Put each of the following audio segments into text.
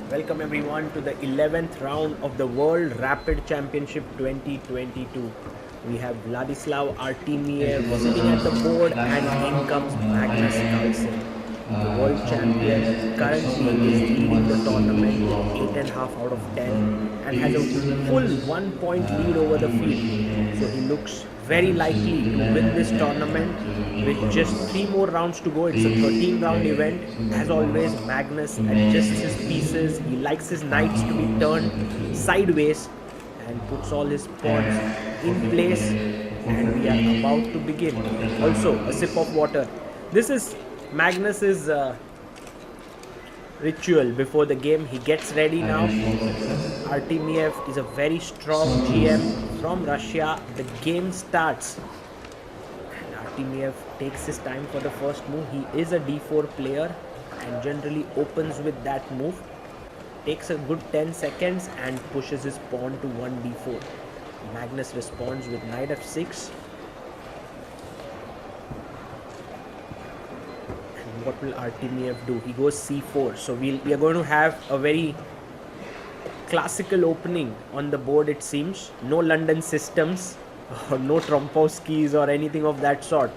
Welcome everyone to the 11th round of the World Rapid Championship 2022. We have Vladislav Artemiev sitting at the board and in comes Magnus Carlsen. The world champion currently is leading the tournament with 8.5 out of 10 and has a full 1 point lead over the field. So he looks very likely to win this tournament with just 3 more rounds to go. It's a 13 round event. As always, Magnus adjusts his pieces. He likes his knights to be turned sideways and puts all his pawns in place, and we are about to begin. Also, a sip of water. This is Magnus's ritual before the game. He gets ready now. Artemiev is a very strong GM from Russia. The game starts and Artemiev takes his time for the first move. He is a d4 player and generally opens with that move. Takes a good 10 seconds and pushes his pawn to 1d4. Magnus responds with knight f6. And what will Artemiev do? He goes c4. So we are going to have a very classical opening on the board, it seems. No London systems or no Trompowskis or anything of that sort.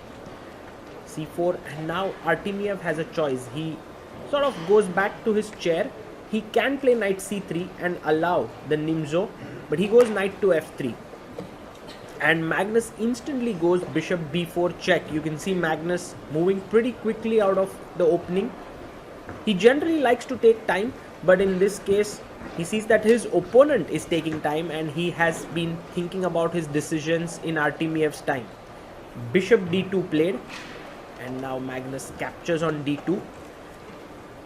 c4, and now Artemiev has a choice. He sort of goes back to his chair. He can play knight c3 and allow the Nimzo, but he goes knight to f3. And Magnus instantly goes bishop b4 check. You can see Magnus moving pretty quickly out of the opening. He generally likes to take time, but in this case, he sees that his opponent is taking time and he has been thinking about his decisions in Artemiev's time. Bishop d2 played, and now Magnus captures on d2.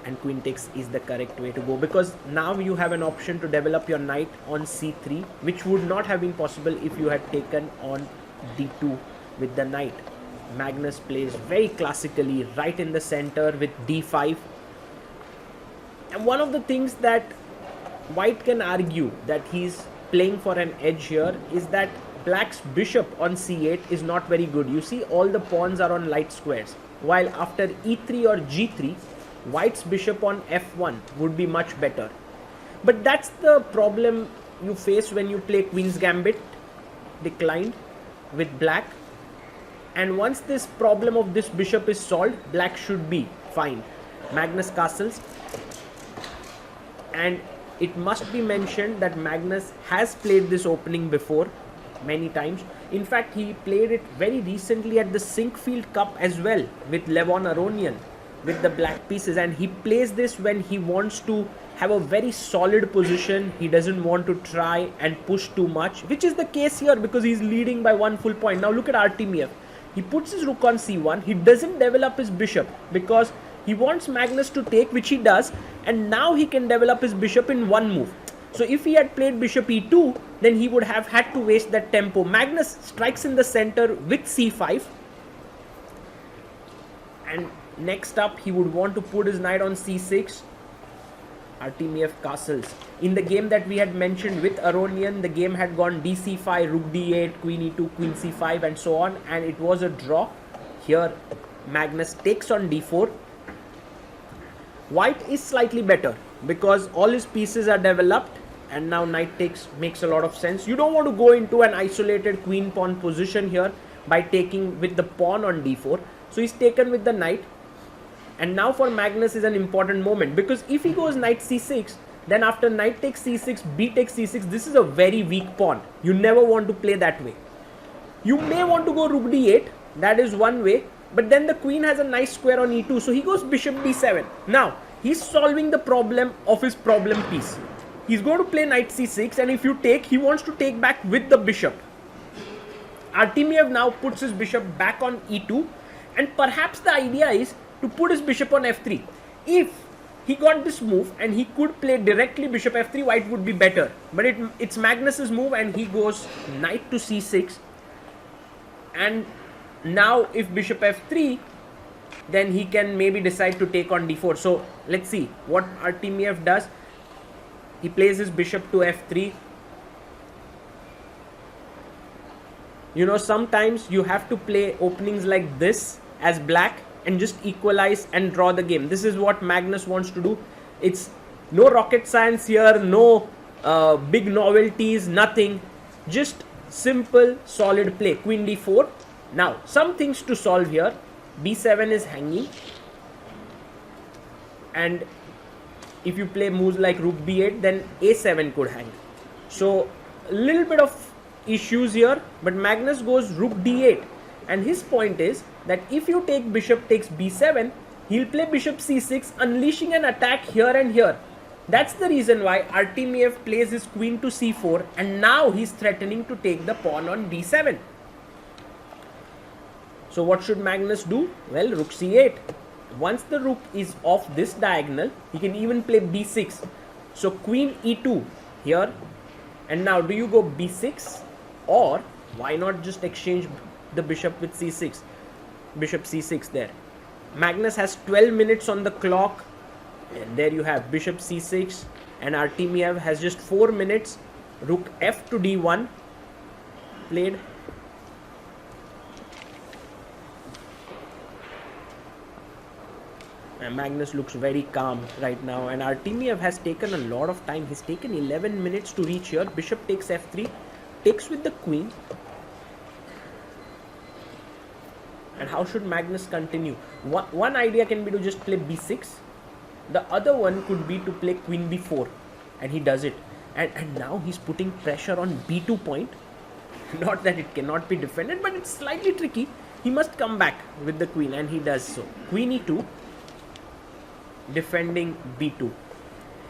And queen takes is the correct way to go, because now you have an option to develop your knight on c3, which would not have been possible if you had taken on d2 with the knight. Magnus plays very classically right in the center with d5. And one of the things that White can argue that he's playing for an edge here is that Black's bishop on c8 is not very good. You see all the pawns are on light squares, while after e3 or g3, White's bishop on f1 would be much better. But that's the problem you face when you play Queen's Gambit declined with Black. And once this problem of this bishop is solved, Black should be fine. Magnus castles. And it must be mentioned that Magnus has played this opening before many times. In fact, he played it very recently at the Sinkfield Cup as well with Levon Aronian, with the black pieces, and he plays this when he wants to have a very solid position. He doesn't want to try and push too much, which is the case here because he's leading by 1 full point. Now look at Artemiev. He puts his rook on c1. He doesn't develop his bishop because he wants Magnus to take, which he does, and now he can develop his bishop in one move. So if he had played bishop e2, then he would have had to waste that tempo. Magnus strikes in the center with c5, and next up, he would want to put his knight on c6. Artemiev castles. In the game that we had mentioned with Aronian, the game had gone dc5, rook d8, queen e2, queen c5, and so on, and it was a draw. Here, Magnus takes on d4. White is slightly better because all his pieces are developed, and now knight takes makes a lot of sense. You don't want to go into an isolated queen pawn position here by taking with the pawn on d4. So he's taken with the knight. And now for Magnus is an important moment, because if he goes knight c6, then after knight takes c6, b takes c6, this is a very weak pawn. You never want to play that way. You may want to go rook d8, that is one way, but then the queen has a nice square on e2, so he goes bishop b7. Now, he's solving the problem of his problem piece. He's going to play knight c6, and if you take, he wants to take back with the bishop. Artemiev now puts his bishop back on e2, and perhaps the idea is to put his bishop on f3. If he got this move and he could play directly bishop f3, White would be better. But it's Magnus's move, and he goes knight to c6. And now if bishop f3, then he can maybe decide to take on d4. So let's see what Artemiev does. He plays his bishop to f3. You know, sometimes you have to play openings like this as Black and just equalize and draw the game. This is what Magnus wants to do. It's No rocket science here, no big novelties, nothing. Just simple, solid play. Queen d4. Now, some things to solve here. b7 is hanging. And if you play moves like rook b8, then a7 could hang. So, a little bit of issues here. But Magnus goes rook d8. And his point is that if you take bishop takes b7, he'll play bishop c6, unleashing an attack here and here. That's the reason why Artemiev plays his queen to c4, and now he's threatening to take the pawn on d7. So what should Magnus do? Well, rook c8. Once the rook is off this diagonal, he can even play b6. So queen e2 here. And now do you go b6, or why not just exchange the bishop with c6? Bishop c6 there. Magnus has 12 minutes on the clock, and there you have bishop c6, and Artemiev has just 4 minutes. Rook f to d1 played. And Magnus looks very calm right now, and Artemiev has taken a lot of time. He's taken 11 minutes to reach here. Bishop takes f3, takes with the queen. And how should Magnus continue? One idea can be to just play b6. The other one could be to play queen b4. And he does it. And now he's putting pressure on b2 point. Not that it cannot be defended, but it's slightly tricky. He must come back with the queen, and he does so. Queen e2. Defending b2.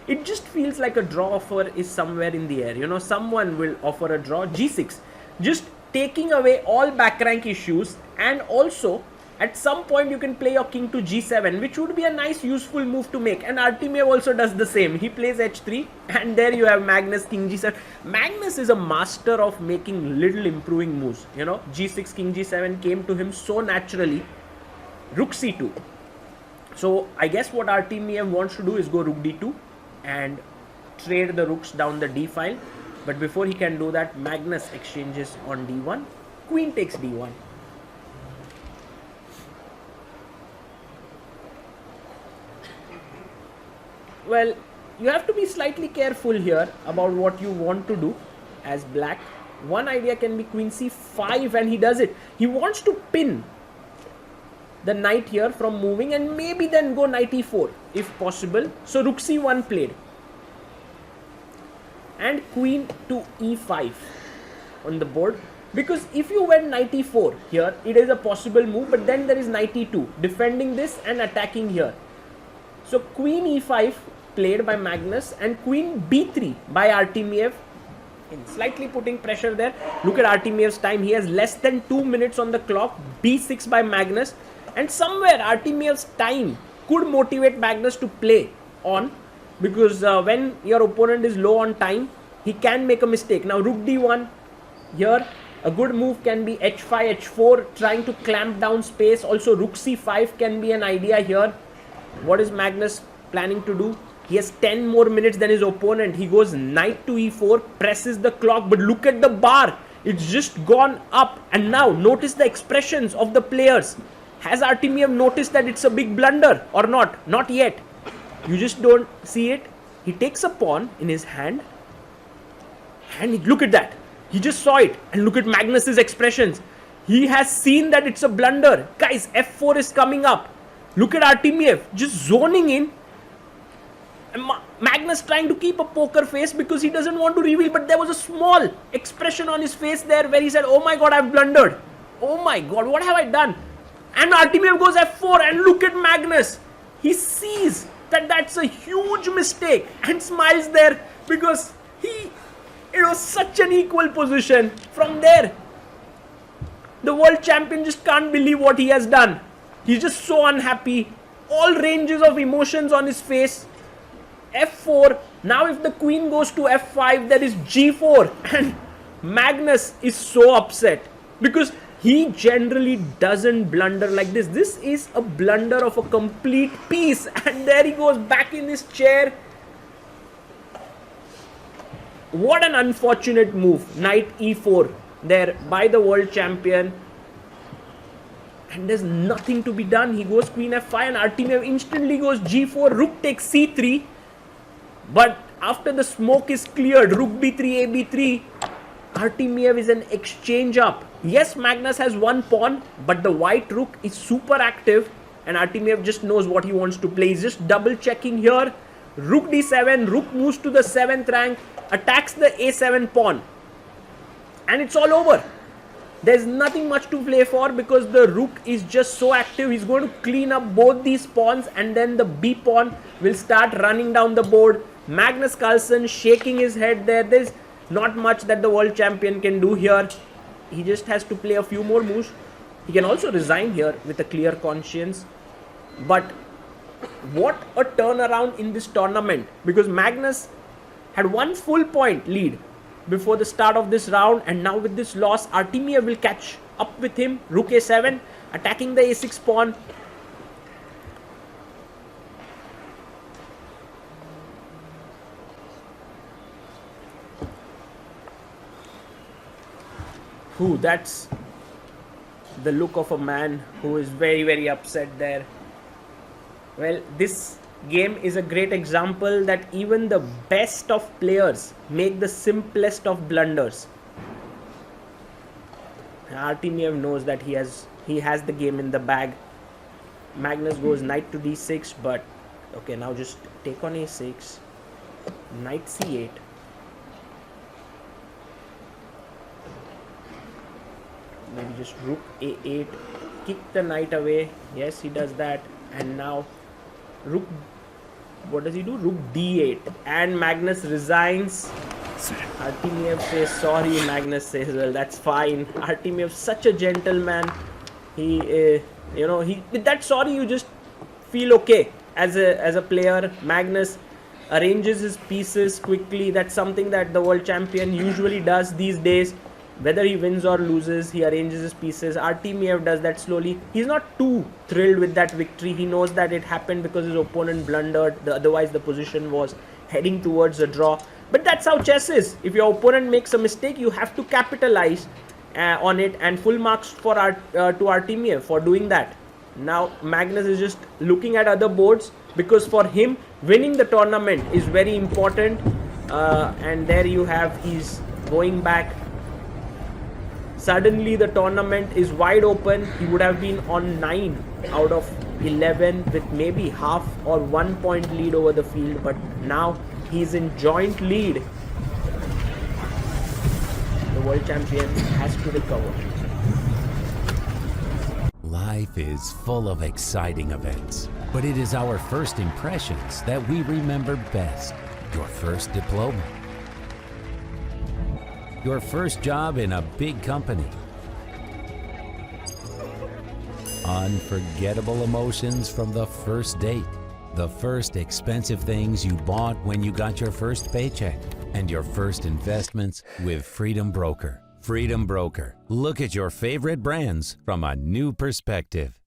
It just feels like a draw offer is somewhere in the air. You know, someone will offer a draw. g6. Just taking away all back rank issues, and also at some point you can play your king to g7, which would be a nice useful move to make. And Artemiev also does the same. He plays h3, and there you have Magnus king g7. Magnus is a master of making little improving moves. You know, g6 king g7 came to him so naturally. Rook c2. So I guess what Artemiev wants to do is go rook d2 and trade the rooks down the d file. But before he can do that, Magnus exchanges on d1. Queen takes d1. Well, you have to be slightly careful here about what you want to do as black. One idea can be queen c5, and he does it. He wants to pin the knight here from moving, and maybe then go knight e4 if possible. So rook c1 played. And queen to e5 on the board, because if you went knight e4 here, it is a possible move, but then there is knight e2 defending this and attacking here. So queen e5 played by Magnus, and queen b3 by Artemiev, and slightly putting pressure there. Look at Artemiev's time. He has less than 2 minutes on the clock. b6 by Magnus, and somewhere Artemiev's time could motivate Magnus to play on, because when your opponent is low on time, he can make a mistake. Now rook d1 here. A good move can be h5, h4, trying to clamp down space. Also rook c5 can be an idea here. What is Magnus planning to do? He has 10 more minutes than his opponent. He goes knight to e4, presses the clock, but look at the bar. It's just gone up. And now notice the expressions of the players. Has Artemiev noticed that it's a big blunder or not? Not yet. You just don't see it. He takes a pawn in his hand, and look at that. He just saw it, and look at Magnus's expressions. He has seen that it's a blunder. Guys, f4 is coming up. Look at Artemiev just zoning in. Magnus trying to keep a poker face because he doesn't want to reveal, but there was a small expression on his face there where he said, oh my god, I've blundered. Oh my god, what have I done? And Artemiev goes f4, and look at Magnus. He sees that that's a huge mistake and smiles there, because it was such an equal position. From there, the world champion just can't believe what he has done. He's just so unhappy. All ranges of emotions on his face. f4. Now if the queen goes to f5, there is g4. And Magnus is so upset, because he generally doesn't blunder like this. This is a blunder of a complete piece. And there he goes back in his chair. What an unfortunate move. Knight e4 there by the world champion. And there's nothing to be done. He goes queen f5, and Artemiev instantly goes g4. Rook takes c3. But after the smoke is cleared, rook b3, ab3, Artemiev is an exchange up. Yes, Magnus has one pawn, but the white rook is super active and Artemiev just knows what he wants to play. He's just double checking here. Rook d7, rook moves to the 7th rank, attacks the a7 pawn. And it's all over. There's nothing much to play for because the rook is just so active. He's going to clean up both these pawns and then the b pawn will start running down the board. Magnus Carlsen shaking his head there. There's not much that the world champion can do here. He just has to play a few more moves. He can also resign here with a clear conscience. But what a turnaround in this tournament, because Magnus had 1 full point lead before the start of this round, and now with this loss Artemiev will catch up with him. Rook a7, attacking the a6 pawn. Whew, that's the look of a man who is very upset there. Well, this game is a great example that even the best of players make the simplest of blunders. Artemiev knows that he has the game in the bag. Magnus goes knight to d6, but okay, now just take on a6, knight c8. Maybe just rook a8, kick the knight away. Yes, he does that. And now rook, what does he do? Rook d8, and Magnus resigns. Artemiev says sorry. Magnus says, well, that's fine. Artemiev, such a gentleman. He with that sorry you just feel okay as a player. Magnus arranges his pieces quickly. That's something that the world champion usually does these days. Whether he wins or loses, he arranges his pieces. Artemiev does that slowly. He's not too thrilled with that victory. He knows that it happened because his opponent blundered. Otherwise, the position was heading towards a draw. But that's how chess is. If your opponent makes a mistake, you have to capitalize on it. And full marks for to Artemiev for doing that. Now, Magnus is just looking at other boards because for him, winning the tournament is very important. And there you have, he's going back. Suddenly the tournament is wide open. He would have been on 9 out of 11 with maybe half or 1 point lead over the field, but now he's in joint lead. The world champion has to recover. Life is full of exciting events, but it is our first impressions that we remember best. Your first diploma, your first job in a big company, unforgettable emotions from the first date, the first expensive things you bought when you got your first paycheck, and your first investments with Freedom Broker. Freedom Broker. Look at your favorite brands from a new perspective.